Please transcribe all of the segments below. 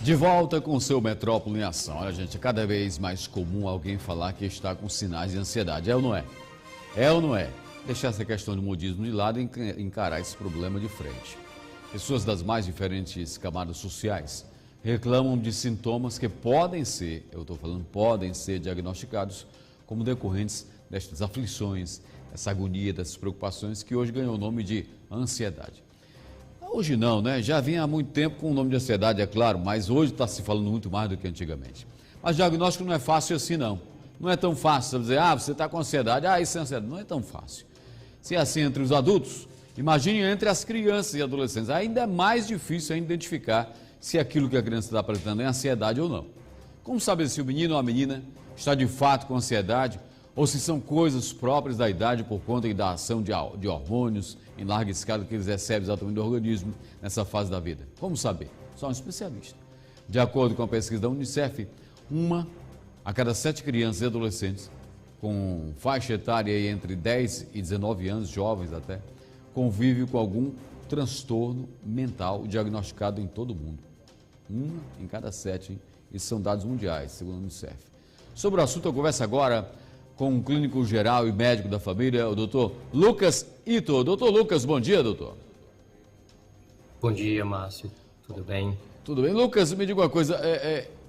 De volta com o seu Metrópole em Ação. Olha, gente, é cada vez mais comum alguém falar que está com sinais de ansiedade. É ou não é? É ou não é? Deixar essa questão de modismo de lado e encarar esse problema de frente. Pessoas das mais diferentes camadas sociais reclamam de sintomas que podem ser, podem ser diagnosticados como decorrentes destas aflições, dessa agonia, dessas preocupações que hoje ganham o nome de ansiedade. Hoje não, né? Já vinha há muito tempo com o nome de ansiedade, é claro, mas hoje está se falando muito mais do que antigamente. Mas diagnóstico não é fácil assim, não. Não é tão fácil você dizer, você está com ansiedade, isso é ansiedade. Não é tão fácil. Se é assim entre os adultos, imagine entre as crianças e adolescentes. Ainda é mais difícil identificar se aquilo que a criança está apresentando é ansiedade ou não. Como saber se o menino ou a menina está de fato com ansiedade ou se são coisas próprias da idade por conta da ação de hormônios em larga escala que eles recebem exatamente do organismo nessa fase da vida? Como saber? Só um especialista. De acordo com a pesquisa da Unicef, 1 a cada 7 crianças e adolescentes com faixa etária entre 10 e 19 anos, jovens até, convive com algum transtorno mental diagnosticado em todo o mundo. 1 em cada 7, hein? Isso são dados mundiais, segundo a Unicef. Sobre o assunto, eu converso agora com o clínico geral e médico da família, o doutor Lucas Ito. Doutor Lucas, bom dia, doutor. Bom dia, Márcio. Tudo bem? Tudo bem. Lucas, me diga uma coisa,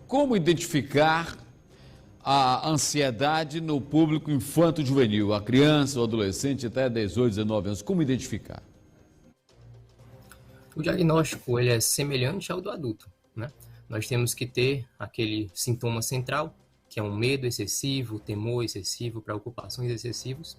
como identificar a ansiedade no público infanto-juvenil, a criança ou adolescente até 18, 19 anos, como identificar? O diagnóstico ele é semelhante ao do adulto, né? Nós temos que ter aquele sintoma central, que é um medo excessivo, temor excessivo, preocupações excessivas,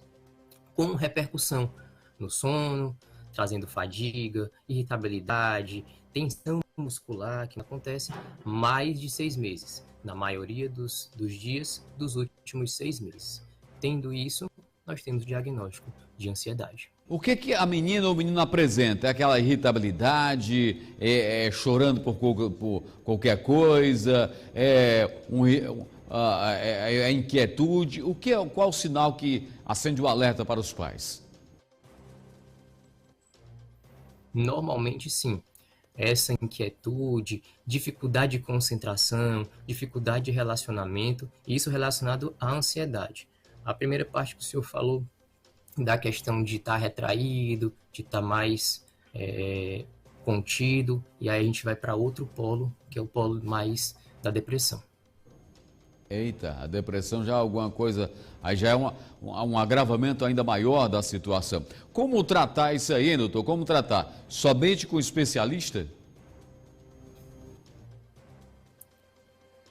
com repercussão no sono, trazendo fadiga, irritabilidade, tensão muscular, que acontece mais de 6 meses, na maioria dos dias dos últimos 6 meses. Tendo isso, nós temos o diagnóstico de ansiedade. O que a menina ou o menino apresenta? É aquela irritabilidade, chorando por qualquer coisa, inquietude? Qual o sinal que acende o alerta para os pais? Normalmente, sim. Essa inquietude, dificuldade de concentração, dificuldade de relacionamento, isso relacionado à ansiedade. A primeira parte que o senhor falou da questão de estar retraído, de estar mais contido, e aí a gente vai para outro polo, que é o polo mais da depressão. Eita, a depressão já é alguma coisa, aí já é um agravamento ainda maior da situação. Como tratar isso aí, doutor? Como tratar? Somente com especialista?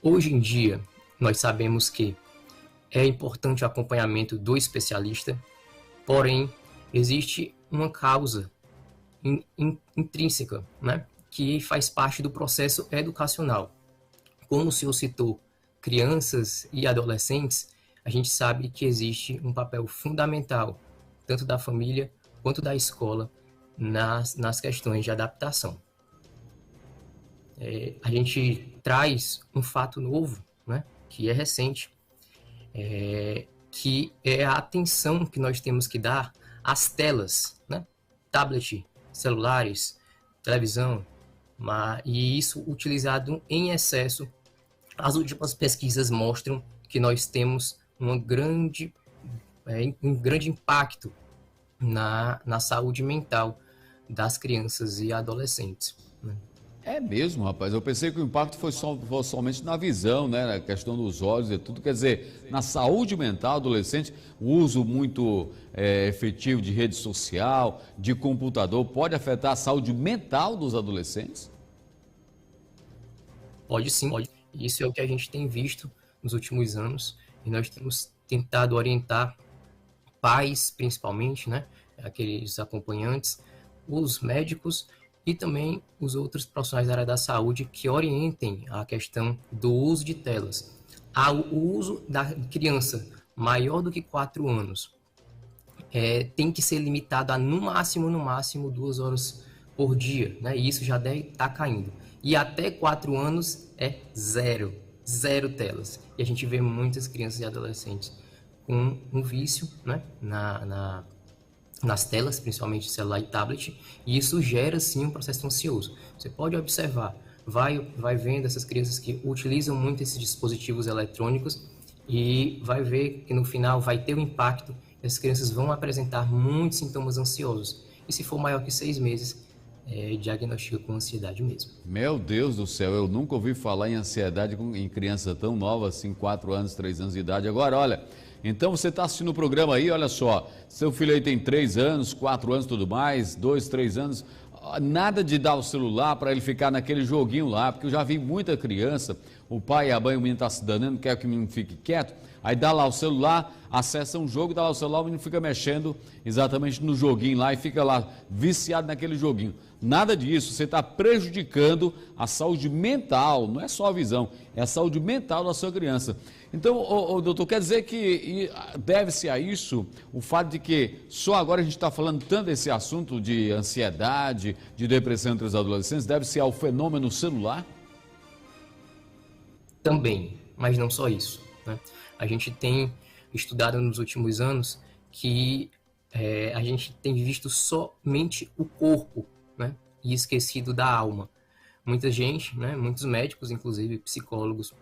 Hoje em dia, nós sabemos que é importante o acompanhamento do especialista, porém, existe uma causa intrínseca, né, que faz parte do processo educacional. Como o senhor citou, crianças e adolescentes, a gente sabe que existe um papel fundamental, tanto da família quanto da escola, nas questões de adaptação. A gente traz um fato novo, né, que é recente, que é a atenção que nós temos que dar às telas, né, tablet, celulares, televisão, e isso utilizado em excesso. As últimas pesquisas mostram que nós temos um grande impacto na saúde mental das crianças e adolescentes, né? É mesmo, rapaz. Eu pensei que o impacto foi somente na visão, né? Na questão dos olhos e tudo. Quer dizer, na saúde mental adolescente, o uso muito efetivo de rede social, de computador, pode afetar a saúde mental dos adolescentes? Pode sim, pode. Isso é o que a gente tem visto nos últimos anos e nós temos tentado orientar pais, principalmente, né? Aqueles acompanhantes, os médicos e também os outros profissionais da área da saúde que orientem a questão do uso de telas. O uso da criança maior do que 4 anos tem que ser limitado a no máximo 2 horas por dia, né? E isso já deve estar caindo. E até 4 anos é zero telas. E a gente vê muitas crianças e adolescentes com um vício, né, nas telas, principalmente celular e tablet, e isso gera sim um processo ansioso. Você pode observar vai vendo essas crianças que utilizam muito esses dispositivos eletrônicos e vai ver que no final vai ter um impacto. As crianças vão apresentar muitos sintomas ansiosos. E se for maior que 6 meses, diagnostica com ansiedade mesmo. Meu Deus do céu, eu nunca ouvi falar em ansiedade em criança tão nova, assim, 4 anos, 3 anos de idade. Agora, olha, então você está assistindo o programa aí, olha só, seu filho aí tem 3 anos, 4 anos, tudo mais, 2, 3 anos, nada de dar o celular para ele ficar naquele joguinho lá, porque eu já vi muita criança, o pai e a mãe, o menino está se danando, quer que o menino fique quieto, aí dá lá o celular, acessa um jogo, dá lá o celular, o menino fica mexendo exatamente no joguinho lá e fica lá viciado naquele joguinho. Nada disso, você está prejudicando a saúde mental, não é só a visão, é a saúde mental da sua criança. Então, doutor, quer dizer que deve-se a isso o fato de que só agora a gente está falando tanto desse assunto de ansiedade, de depressão entre os adolescentes, deve-se ao fenômeno celular? Também, mas não só isso, né? A gente tem estudado nos últimos anos que a gente tem visto somente o corpo, né? E esquecido da alma. Muita gente, né? Muitos médicos, inclusive psicólogos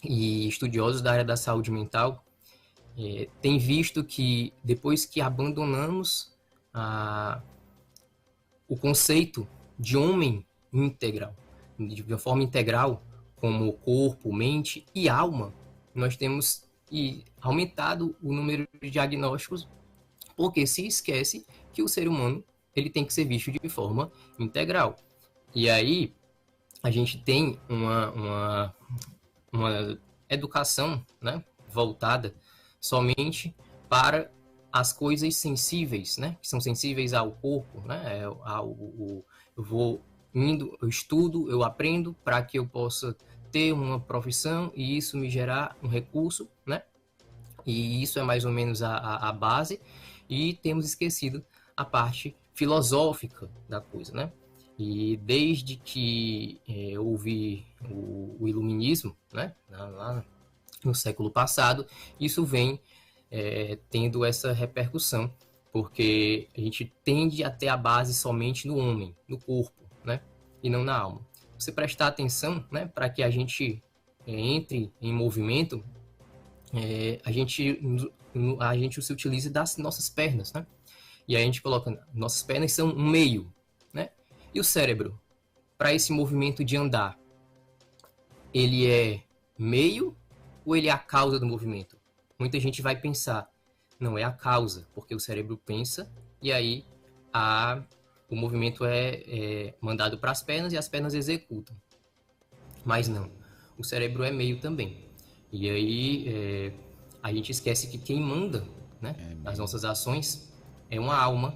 e estudiosos da área da saúde mental, têm visto que depois que abandonamos o conceito de homem integral, de uma forma integral, como corpo, mente e alma, nós temos aumentado o número de diagnósticos, porque se esquece que o ser humano ele tem que ser visto de forma integral. E aí a gente tem uma educação, né, voltada somente para as coisas sensíveis, né, que são sensíveis ao corpo, né, eu vou indo, eu estudo, eu aprendo para que eu possa ter uma profissão e isso me gerar um recurso, né, e isso é mais ou menos a base, e temos esquecido a parte filosófica da coisa, né. E desde que houve o iluminismo, né, lá no século passado, isso vem tendo essa repercussão, porque a gente tende a ter a base somente no homem, no corpo, né, e não na alma. Você prestar atenção, né, para que a gente entre em movimento, a gente se utiliza das nossas pernas, né, e aí a gente coloca, nossas pernas são um meio, né, e o cérebro, para esse movimento de andar, ele é meio ou ele é a causa do movimento? Muita gente vai pensar, não, é a causa, porque o cérebro pensa e aí o movimento é mandado para as pernas e as pernas executam. Mas não, o cérebro é meio também. E aí a gente esquece que quem manda, né, as nossas ações é uma alma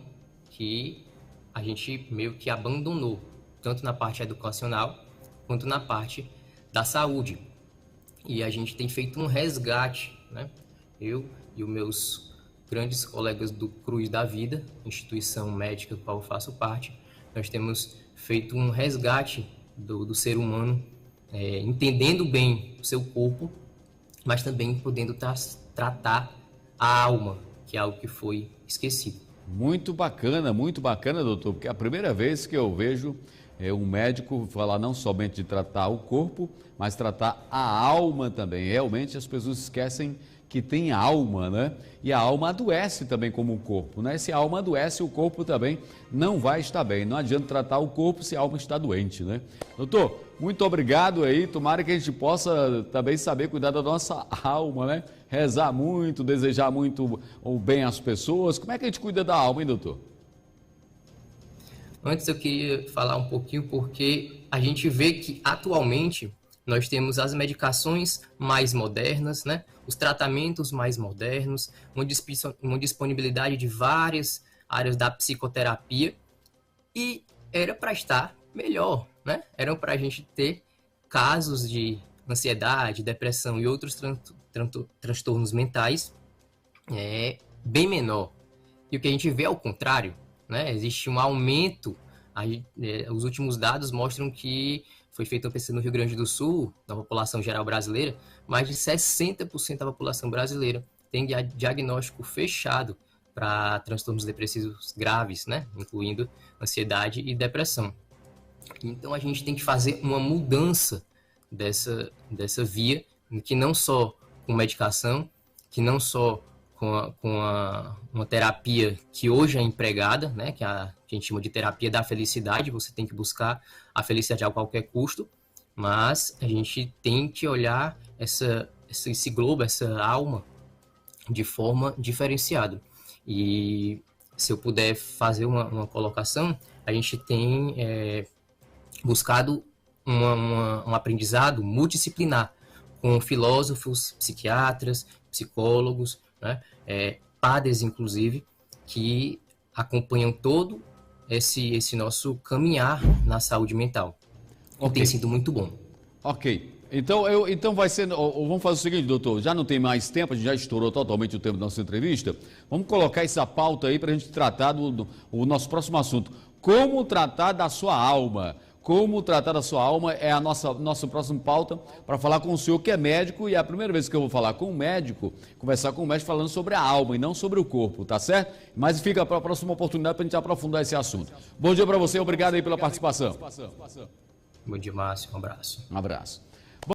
que a gente meio que abandonou, tanto na parte educacional quanto na parte da saúde. E a gente tem feito um resgate, né? Eu e os meus grandes colegas do Cruz da Vida, instituição médica da qual eu faço parte, nós temos feito um resgate do ser humano, entendendo bem o seu corpo, mas também podendo tratar a alma, que é algo que foi esquecido. Muito bacana, doutor, porque é a primeira vez que eu vejo um médico falar não somente de tratar o corpo, mas tratar a alma também. Realmente as pessoas esquecem que tem alma, né? E a alma adoece também como o corpo, né? Se a alma adoece, o corpo também não vai estar bem. Não adianta tratar o corpo se a alma está doente, né? Doutor, muito obrigado aí. Tomara que a gente possa também saber cuidar da nossa alma, né? Rezar muito, desejar muito o bem às pessoas. Como é que a gente cuida da alma, hein, doutor? Antes eu queria falar um pouquinho porque a gente vê que atualmente nós temos as medicações mais modernas, né? Os tratamentos mais modernos, uma disponibilidade de várias áreas da psicoterapia e era para estar melhor, né? Era para a gente ter casos de ansiedade, depressão e outros transtornos mentais bem menor. E o que a gente vê é o contrário, né? Existe um aumento, os últimos dados mostram que foi feita uma pesquisa no Rio Grande do Sul, na população geral brasileira, mais de 60% da população brasileira tem diagnóstico fechado para transtornos depressivos graves, né? Incluindo ansiedade e depressão. Então a gente tem que fazer uma mudança dessa via, que não só com medicação, que não só uma terapia que hoje é empregada, né, que a gente chama de terapia da felicidade, você tem que buscar a felicidade a qualquer custo, mas a gente tem que olhar esse globo, essa alma, de forma diferenciada. E se eu puder fazer uma colocação, a gente tem buscado um aprendizado multidisciplinar com filósofos, psiquiatras, psicólogos, né, padres, inclusive, que acompanham todo esse nosso caminhar na saúde mental. Okay. Tem sido muito bom. Ok. Então vai ser. Vamos fazer o seguinte, doutor. Já não tem mais tempo, a gente já estourou totalmente o tempo da nossa entrevista. Vamos colocar essa pauta aí para a gente tratar do nosso próximo assunto. Como tratar da sua alma? Como tratar da sua alma é a nossa próxima pauta para falar com o senhor que é médico, e é a primeira vez que eu vou falar com um médico, conversar com um médico falando sobre a alma e não sobre o corpo, tá certo? Mas fica para a próxima oportunidade para a gente aprofundar esse assunto. Bom dia para você, obrigado aí pela participação. Bom dia, Márcio, um abraço. Um abraço.